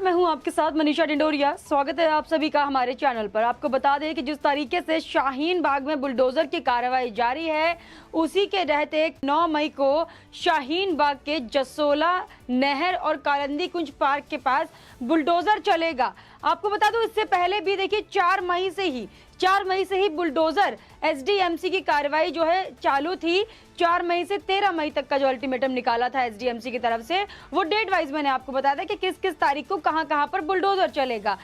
मैं हूं आपके साथ मनीषा डिंडोरिया। स्वागत है आप सभी का हमारे चैनल पर। आपको बता दें कि जिस तरीके से शाहीन बाग में बुलडोजर की कार्रवाई जारी है, उसी के रहते 9 मई को शाहीन बाग के जसोला नहर और कालिंदी कुंज पार्क के पास बुलडोजर चलेगा। आपको बता दूं, इससे पहले भी देखिए 4 मई से ही बुलडोजर एसडीएमसी की कार्रवाई जो है चालू थी। 4 मई से 13 मई तक का जो अल्टीमेटम निकाला था एसडीएमसी की तरफ से, वो डेट वाइज मैंने आपको बताया था कि किस किस तारीख को कहां पर बुलडोजर चलेगा।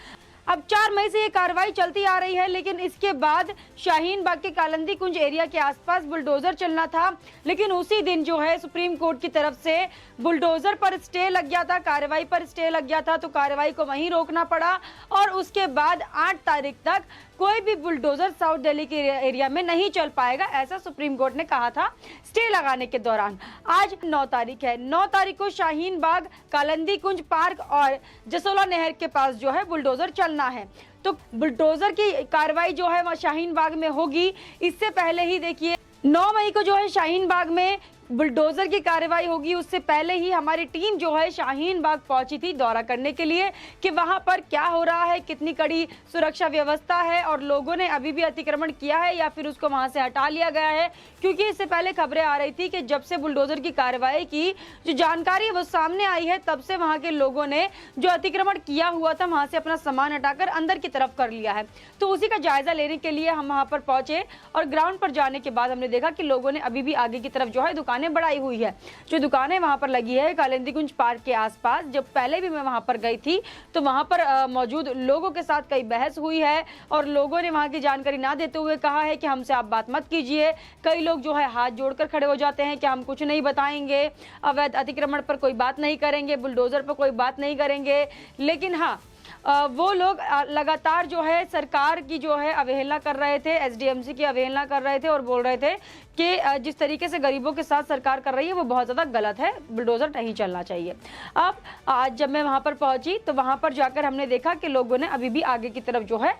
अब 4 मई से ये कार्रवाई चलती आ रही है, लेकिन इसके बाद शाहीन बाग के कालिंदी कुंज एरिया के आसपास बुलडोजर चलना था, लेकिन उसी दिन जो है सुप्रीम कोर्ट की तरफ से बुलडोजर पर स्टे लग गया था, कार्रवाई पर स्टे लग गया था, तो कार्रवाई को वहीं रोकना पड़ा। और उसके बाद 8 तारीख तक कोई भी बुलडोजर साउथ दिल्ली के एरिया में नहीं चल पाएगा, ऐसा सुप्रीम कोर्ट ने कहा था स्टे लगाने के दौरान। आज 9 तारीख है। 9 तारीख को शाहीन बाग, कालिंदी कुंज पार्क और जसोला नहर के पास जो है बुलडोजर चलना है। तो बुलडोजर की कार्रवाई जो है वह शाहीन बाग में होगी। इससे पहले ही देखिए 9 मई को जो है शाहीन बाग में बुलडोजर की कार्रवाई होगी। उससे पहले ही हमारी टीम जो है शाहीन बाग पहुंची थी दौरा करने के लिए कि वहां पर क्या हो रहा है, कितनी कड़ी सुरक्षा व्यवस्था है और लोगों ने अभी भी अतिक्रमण किया है या फिर उसको वहां से हटा लिया गया है। क्योंकि इससे पहले खबरें आ रही थी कि जब से बुलडोजर की कार्रवाई की जो जानकारी है वो सामने आई है, तब से वहां के लोगों ने जो अतिक्रमण किया हुआ था वहां से अपना सामान हटाकर अंदर की तरफ कर लिया है। तो उसी का जायजा लेने के लिए हम वहां पर पहुंचे और ग्राउंड पर जाने के बाद हमने देखा कि लोगों ने अभी भी आगे की तरफ जो है दुकानें बढ़ाई हुई है। जो दुकानें वहां पर लगी है कालिंदी कुंज पार्क के आसपास, जब पहले भी मैं वहां पर गई थी तो वहां पर मौजूद लोगों के साथ कई बहस हुई है और लोगों ने वहां की जानकारी ना देते हुए कहा है कि हमसे आप बात मत कीजिए। कई लोग जो है हाथ जोड़कर खड़े हो जाते हैं कि हम कुछ नहीं बताएंगे, अवैध अतिक्रमण पर कोई बात नहीं करेंगे, बुलडोजर पर कोई बात नहीं करेंगे। लेकिन हाँ, वो लोग लगातार जो है सरकार की जो है अवहेलना कर रहे थे, एसडीएमसी की अवहेलना कर रहे थे और बोल रहे थे कि जिस तरीके से गरीबों के साथ सरकार कर रही है वो बहुत ज़्यादा गलत है, बुलडोजर नहीं चलना चाहिए। अब आज जब मैं वहाँ पर पहुँची तो वहाँ पर जाकर हमने देखा कि लोगों ने अभी भी आगे की तरफ जो है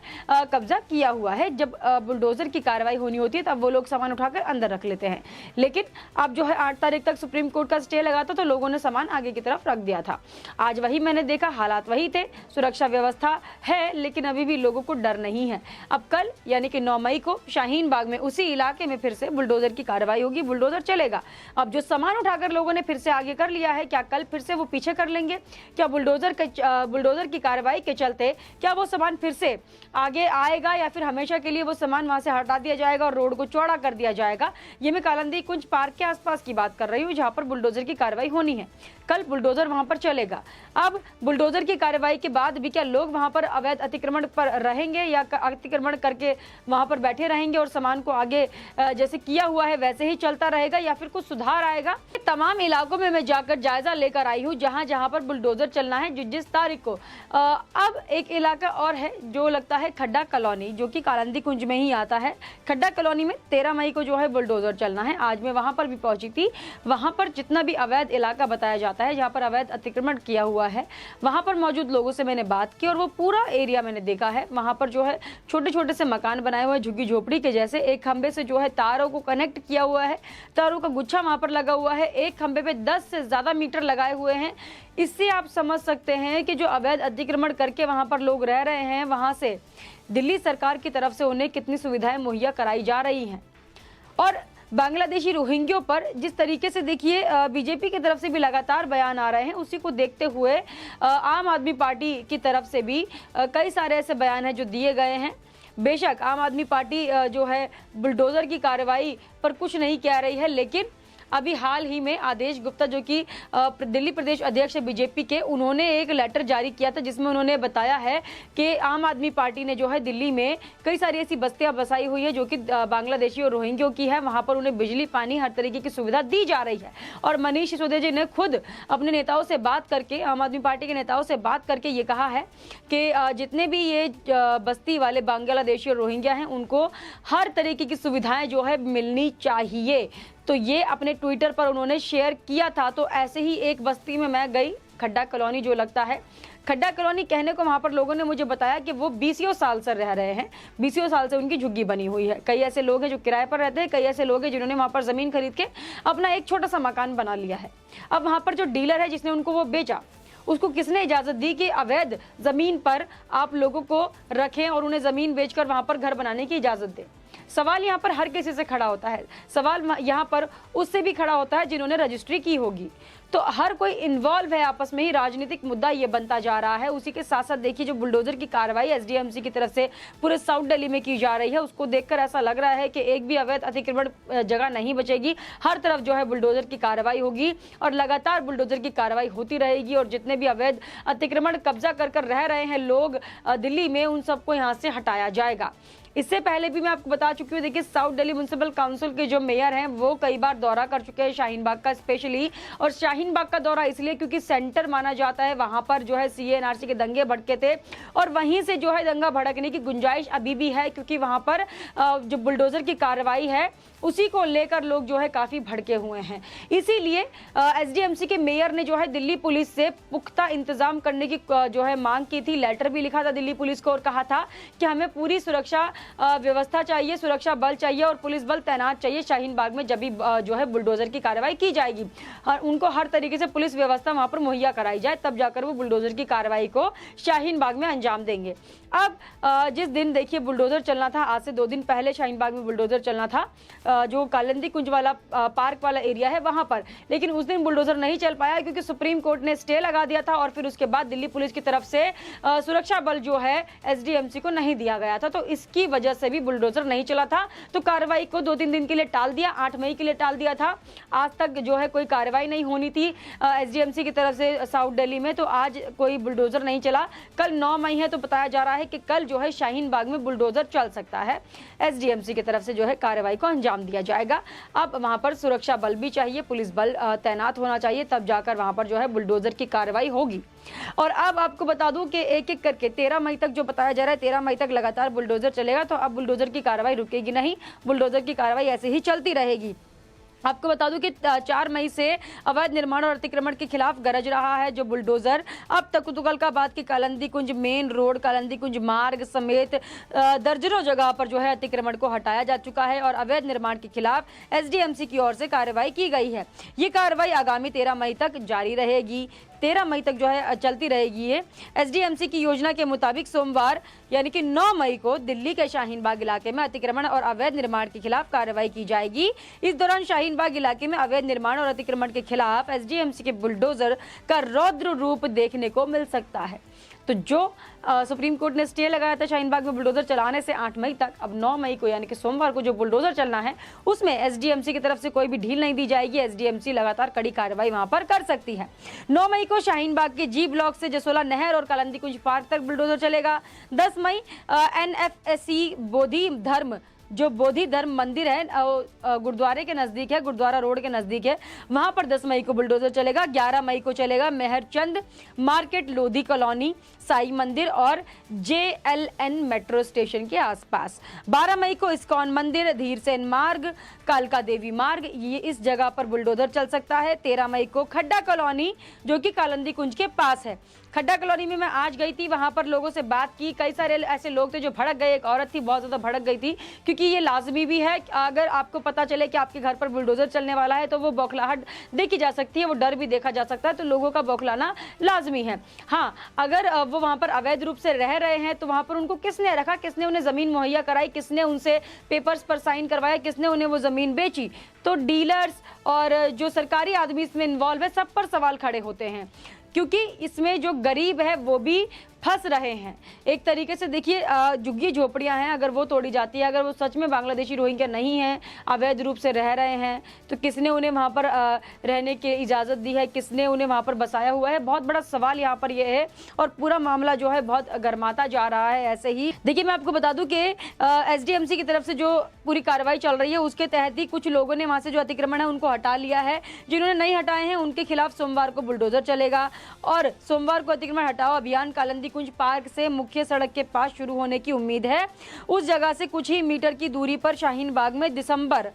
कब्जा किया हुआ है। जब बुलडोजर की कार्रवाई होनी होती है तब वो लोग सामान उठाकर अंदर रख लेते हैं, लेकिन अब जो है 8 तारीख तक सुप्रीम कोर्ट का स्टे लगा था तो लोगों ने सामान आगे की तरफ रख दिया था। आज वही मैंने देखा, हालात वही थे, सुरक्षा व्यवस्था है, लेकिन अभी भी लोगों को डर नहीं है। अब कल यानी कि 9 मई को शाहीन बाग में उसी इलाके में फिर से बुलडोजर की कार्रवाई होगी, बुलडोजर चलेगा। अब जो सामान उठाकर लोगों ने फिर से आगे कर लिया है, क्या कल फिर से वो पीछे कर लेंगे? क्या बुलडोजर की कार्रवाई के चलते क्या वो सामान फिर से आगे आएगा या फिर हमेशा के लिए वो सामान वहां से हटा दिया जाएगा और रोड को चौड़ा कर दिया जाएगा? ये मैं कालिंदी कुंज पार्क के आसपास की बात कर रही हूँ, जहां पर बुलडोजर की कार्रवाई होनी है। कल बुलडोजर वहां पर चलेगा। अब बुलडोजर की कार्रवाई के बाद भी क्या लोग वहां पर अवैध अतिक्रमण पर रहेंगे या अतिक्रमण करके वहां पर बैठे रहेंगे और सामान को आगे जैसे किया हुआ है वैसे ही चलता रहेगा या फिर कुछ सुधार आएगा? तमाम इलाकों में मैं जाकर जायजा लेकर आई हूँ जहां जहां पर बुलडोजर चलना है जिस तारीख को। अब एक इलाका और है जो लगता है खड्डा कॉलोनी, जो कि कालिंदी कुंज में ही आता है। खड्डा कॉलोनी में 13 मई को जो है बुलडोजर चलना है। आज मैं वहां पर भी पहुंची थी। वहां पर जितना भी अवैध इलाका बताया जाता है जहां पर अवैध अतिक्रमण किया हुआ है, वहां पर मौजूद लोगों से मैंने बात की और वो पूरा एरिया मैंने देखा है। वहां पर जो है छोटे छोटे से मकान बनाए हुए झुग्गी झोपड़ी के जैसे, एक खंबे से जो है तारों को कनेक्ट किया हुआ है, तारों का गुच्छा वहां पर लगा हुआ है। एक खंबे पे 10 से ज्यादा मीटर लगाए हुए हैं। इससे आप समझ सकते हैं कि जो अवैध अतिक्रमण करके वहां पर लोग रह रहे हैं, वहां से दिल्ली सरकार की तरफ से उन्हें कितनी सुविधाएं मुहैया कराई जा रही हैं। और बांग्लादेशी रोहिंग्यों पर जिस तरीके से देखिए बीजेपी की तरफ से भी लगातार बयान आ रहे हैं, उसी को देखते हुए आम आदमी पार्टी की तरफ से भी कई सारे ऐसे बयान हैं जो दिए गए हैं। बेशक आम आदमी पार्टी जो है बुलडोजर की कार्रवाई पर कुछ नहीं कह रही है, लेकिन अभी हाल ही में आदेश गुप्ता जो कि दिल्ली प्रदेश अध्यक्ष बीजेपी के, उन्होंने एक लेटर जारी किया था जिसमें उन्होंने बताया है कि आम आदमी पार्टी ने जो है दिल्ली में कई सारी ऐसी बस्तियां बसाई हुई है जो कि बांग्लादेशी और रोहिंग्यों की है। वहां पर उन्हें बिजली, पानी, हर तरीके की सुविधा दी जा रही है। और मनीष सिसोदिया जी ने खुद अपने नेताओं से बात करके, आम आदमी पार्टी के नेताओं से बात करके ये कहा है कि जितने भी ये बस्ती वाले बांग्लादेशी और रोहिंग्या हैं उनको हर तरीके की सुविधाएं जो है मिलनी चाहिए। तो ये अपने ट्विटर पर उन्होंने शेयर किया था। तो ऐसे ही एक बस्ती में मैं गई, खड्डा कॉलोनी जो लगता है। खड्डा कॉलोनी कहने को वहाँ पर लोगों ने मुझे बताया कि वो 20 साल से रह रहे हैं, 20 साल से उनकी झुग्गी बनी हुई है। कई ऐसे लोग हैं जो किराए पर रहते हैं, कई ऐसे लोग हैं जिन्होंने वहाँ पर ज़मीन खरीद के अपना एक छोटा सा मकान बना लिया है। अब वहाँ पर जो डीलर है जिसने उनको वो बेचा, उसको किसने इजाजत दी कि अवैध जमीन पर आप लोगों को रखें और उन्हें जमीन बेचकर वहां पर घर बनाने की इजाजत दें? सवाल यहाँ पर हर किसी से खड़ा होता है। सवाल यहाँ पर उससे भी खड़ा होता है जिन्होंने रजिस्ट्री की होगी। तो हर कोई इन्वॉल्व है आपस में ही, राजनीतिक मुद्दा ये बनता जा रहा है। उसी के साथ साथ देखिए जो बुलडोजर की कार्रवाई एसडीएमसी की तरफ से पूरे साउथ दिल्ली में की जा रही है, उसको देखकर ऐसा लग रहा है कि एक भी अवैध अतिक्रमण जगह नहीं बचेगी। हर तरफ जो है बुलडोजर की कार्रवाई होगी और लगातार बुलडोजर की कार्रवाई होती रहेगी और जितने भी अवैध अतिक्रमण कब्जा कर रह रहे हैं लोग दिल्ली में, उन सबको यहाँ से हटाया जाएगा। इससे पहले भी मैं आपको बता चुकी हूँ, देखिए साउथ दिल्ली म्युनिसिपल काउंसिल के जो मेयर हैं वो कई बार दौरा कर चुके हैं शाहीन बाग का स्पेशली। और शाहीन बाग का दौरा इसलिए क्योंकि सेंटर माना जाता है, वहां पर जो है सीएनआरसी के दंगे भड़के थे और वहीं से जो है दंगा भड़कने की गुंजाइश अभी भी है, क्योंकि वहां पर जो बुलडोजर की कार्रवाई है उसी को लेकर लोग जो है काफी भड़के हुए हैं। इसीलिए एसडीएमसी के मेयर ने जो है दिल्ली पुलिस से पुख्ता इंतजाम करने की जो है मांग की थी। लेटर भी लिखा था दिल्ली पुलिस को और कहा था कि हमें पूरी सुरक्षा व्यवस्था चाहिए, सुरक्षा बल चाहिए और पुलिस बल तैनात चाहिए शाहीन बाग में जब भी जो है बुलडोजर की कार्रवाई की जाएगी। उनको हर तरीके से पुलिस व्यवस्था वहां पर मुहैया कराई जाए, तब जाकर वो बुलडोजर की कार्रवाई को शाहीन बाग में अंजाम देंगे। अब जिस दिन देखिए बुलडोजर चलना था, आज से 2 दिन पहले शाहीन बाग में बुलडोजर चलना था, जो कालिंदी कुंज वाला पार्क वाला एरिया है वहां पर, लेकिन उस दिन बुलडोजर नहीं चल पाया क्योंकि सुप्रीम कोर्ट ने स्टे लगा दिया था और फिर उसके बाद दिल्ली पुलिस की तरफ से सुरक्षा बल जो है एसडीएमसी को नहीं दिया गया था, तो इसकी वजह से भी बुलडोजर नहीं चला था। तो कार्रवाई को 2-3 दिन के लिए टाल दिया, 8 मई के लिए टाल दिया था। आज तक जो है कोई कार्रवाई नहीं होनी थी एसडीएमसी की तरफ से साउथ दिल्ली में, तो आज कोई बुलडोजर नहीं चला। कल 9 मई है तो बताया जा रहा है कि कल जो है शाहीन बाग में बुलडोजर चल सकता है। एसडीएमसी की तरफ से जो है कार्रवाई को अंजाम दिया जाएगा। अब वहां पर सुरक्षा बल भी चाहिए, पुलिस बल तैनात होना चाहिए, तब जाकर वहां पर जो है बुलडोजर की कार्रवाई होगी। और अब आपको बता दूं कि एक एक करके 13 मई तक जो बताया जा रहा है, 13 मई तक लगातार बुलडोजर चलेगा। तो अब बुलडोजर की कार्रवाई रुकेगी नहीं, बुलडोजर की कार्रवाई ऐसे ही चलती रहेगी। आपको बता दूं कि 4 मई से अवैध निर्माण और अतिक्रमण के खिलाफ गरज रहा है जो बुलडोजर। अब तक तुगलकाबाद की कालिंदी कुंज मेन रोड, कालिंदी कुंज मार्ग समेत दर्जनों जगह पर जो है अतिक्रमण को हटाया जा चुका है और अवैध निर्माण के खिलाफ एसडीएमसी की ओर से कार्रवाई की गई है। ये कार्रवाई आगामी 13 मई तक जारी रहेगी, 13 मई तक जो है चलती रहेगी। ये एसडीएमसी की योजना के मुताबिक सोमवार यानी कि 9 मई को दिल्ली के शाहीन बाग इलाके में अतिक्रमण और अवैध निर्माण के खिलाफ कार्रवाई की जाएगी। इस दौरान शाहीन बाग इलाके में अवैध निर्माण और अतिक्रमण के खिलाफ एसडीएमसी के बुलडोजर का रौद्र रूप देखने को मिल सकता है। तो जो सुप्रीम कोर्ट ने स्टे लगाया था शाहीन बाग में बुलडोजर चलाने से 8 मई तक, अब 9 मई को यानी कि सोमवार को जो बुलडोजर चलना है उसमें एसडीएमसी की तरफ से कोई भी ढील नहीं दी जाएगी। एसडीएमसी लगातार कड़ी कार्रवाई वहां पर कर सकती है। 9 मई को शाहीन बाग के जी ब्लॉक से जसोला नहर और कालिंदी कुंज पार्क तक बुलडोजर चलेगा। 10 मई एनएफएससी बोधि धर्म मंदिर है गुरुद्वारे के नजदीक है, गुरुद्वारा रोड के नजदीक है, वहां पर 10 मई को बुलडोजर चलेगा। 11 मई को चलेगा मेहरचंद मार्केट, लोधी कॉलोनी, साई मंदिर और जेएलएन मेट्रो स्टेशन के आसपास। 12 मई को इस्कॉन मंदिर, धीरसेन मार्ग, कालका देवी मार्ग, ये इस जगह पर बुलडोजर चल सकता है। 13 मई को खड्डा कॉलोनी जो कि कालिंदी कुंज के पास है, खड्डा कॉलोनी में मैं आज गई थी, वहां पर लोगों से बात की। कई सारे ऐसे लोग थे जो भड़क गए, एक औरत थी बहुत ज्यादा भड़क गई थी, क्योंकि ये लाजमी भी है अगर आपको पता चले कि आपके घर पर बुलडोजर चलने वाला है तो वो बौखलाहट देखी जा सकती है, वो डर भी देखा जा सकता है, तो लोगों का बौखलाना लाजमी है। हाँ, अगर वो वहां पर अवैध रूप से रह रहे हैं तो वहां पर उनको किसने रखा, किसने उन्हें जमीन मुहैया कराई, किसने उनसे पेपर्स पर साइन करवाया, किसने उन्हें वो जमीन बेची, तो डीलर्स और जो सरकारी आदमी इसमें इन्वॉल्व है सब पर सवाल खड़े होते हैं, क्योंकि इसमें जो गरीब है वो भी फंस रहे हैं। एक तरीके से देखिए झुग्गी झोपड़ियां हैं, अगर वो तोड़ी जाती है, अगर वो सच में बांग्लादेशी रोहिंग्या नहीं है, अवैध रूप से रह रहे हैं, तो किसने उन्हें वहां पर रहने की इजाज़त दी है, किसने उन्हें वहां पर बसाया हुआ है, बहुत बड़ा सवाल यहाँ पर ये है। और पूरा मामला जो है बहुत गर्माता जा रहा है। ऐसे ही देखिए मैं आपको बता दूं कि एसडीएमसी की तरफ से जो पूरी कार्रवाई चल रही है उसके तहत ही कुछ लोगों ने वहां से जो अतिक्रमण है उनको हटा लिया है। जिन्होंने नहीं हटाए हैं उनके खिलाफ सोमवार को बुलडोजर चलेगा और सोमवार को अतिक्रमण हटाओ अभियान कालिंदी कुंज पार्क से मुख्य सड़क के पास शुरू होने की उम्मीद है। उस जगह से कुछ ही मीटर की दूरी पर शाहीन बाग में दिसंबर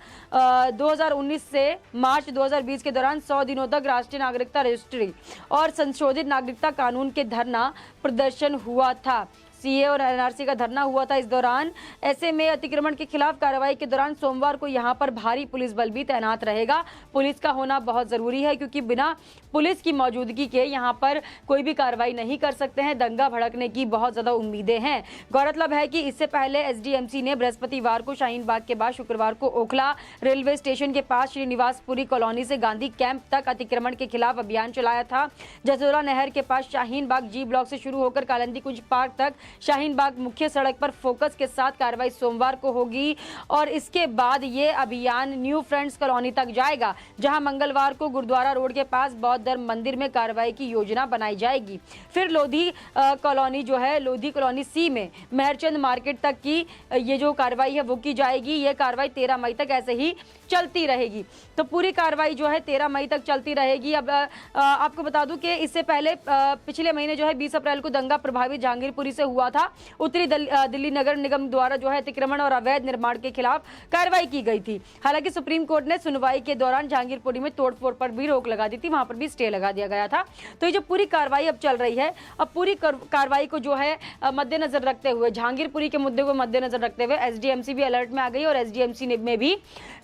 2019 से मार्च 2020 के दौरान 100 दिनों तक राष्ट्रीय नागरिकता रजिस्ट्री और संशोधित नागरिकता कानून के धरना प्रदर्शन हुआ था। सीए और एनआरसी का धरना हुआ था। इस दौरान ऐसे में अतिक्रमण के खिलाफ कार्रवाई के दौरान सोमवार को यहाँ पर भारी पुलिस बल भी तैनात रहेगा। पुलिस का होना बहुत जरूरी है क्योंकि बिना पुलिस की मौजूदगी के यहाँ पर कोई भी कार्रवाई नहीं कर सकते हैं। दंगा भड़कने की बहुत ज्यादा उम्मीदें हैं। गौरतलब है कि इससे पहले एसडीएमसी ने बृहस्पतिवार को शाहीन बाग के बाद शुक्रवार को ओखला रेलवे स्टेशन के पास श्रीनिवासपुरी कॉलोनी से गांधी कैंप तक अतिक्रमण के खिलाफ अभियान चलाया था। जसोरा नहर के पास शाहीन बाग जी ब्लॉक से शुरू होकर कालिंदी कुंज पार्क तक शाहीन बाग मुख्य सड़क पर फोकस के साथ कार्रवाई सोमवार को होगी और इसके बाद ये अभियान न्यू फ्रेंड्स कॉलोनी तक जाएगा, जहां मंगलवार को गुरुद्वारा रोड के पास बौद्ध धर्म मंदिर में कार्रवाई की योजना बनाई जाएगी। फिर लोधी कॉलोनी जो है, लोधी कॉलोनी सी में मेहरचंद मार्केट तक की ये जो कार्रवाई है वो की जाएगी। ये कार्रवाई 13 मई तक ऐसे ही चलती रहेगी। तो पूरी कार्रवाई जो है 13 मई तक चलती रहेगी। अब आपको बता दूं कि इससे पहले पिछले महीने जो है 20 अप्रैल को दंगा प्रभावित जहांगीरपुरी से हुआ था। उत्तरी दिल्ली नगर निगम द्वारा जो है अतिक्रमण और अवैध निर्माण के खिलाफ कार्रवाई की गई थी। हालांकि सुप्रीम कोर्ट ने सुनवाई के दौरान जहांगीरपुरी में तोड़फोड़ पर भी रोक लगा दी थी, वहां पर भी स्टे लगा दिया गया था। तो ये जो पूरी कार्रवाई अब चल रही है, अब पूरी कार्रवाई को जो है मद्देनजर रखते हुए, जहांगीरपुरी के मुद्दे को मद्देनजर रखते हुए एसडीएमसी भी अलर्ट में आ गई और एसडीएमसी में भी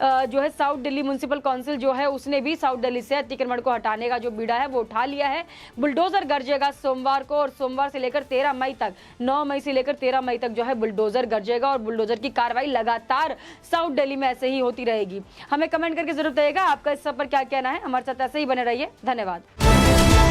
जो है साउथ दिल्ली म्युनिसिपल काउंसिल जो है उसने भी साउथ दिल्ली से अतिक्रमण को हटाने का जो बीड़ा है वो उठा लिया है। बुलडोजर गरजेगा सोमवार को और सोमवार से लेकर 13 मई तक, 9 मई से लेकर 13 मई तक जो है बुलडोजर गरजेगा और बुलडोजर की कार्रवाई लगातार साउथ दिल्ली में ऐसे ही होती रहेगी। हमें कमेंट करके जरूर बताइएगा आपका इस सब पर क्या कहना है। हमारे साथ ऐसे ही बने रहिए। धन्यवाद।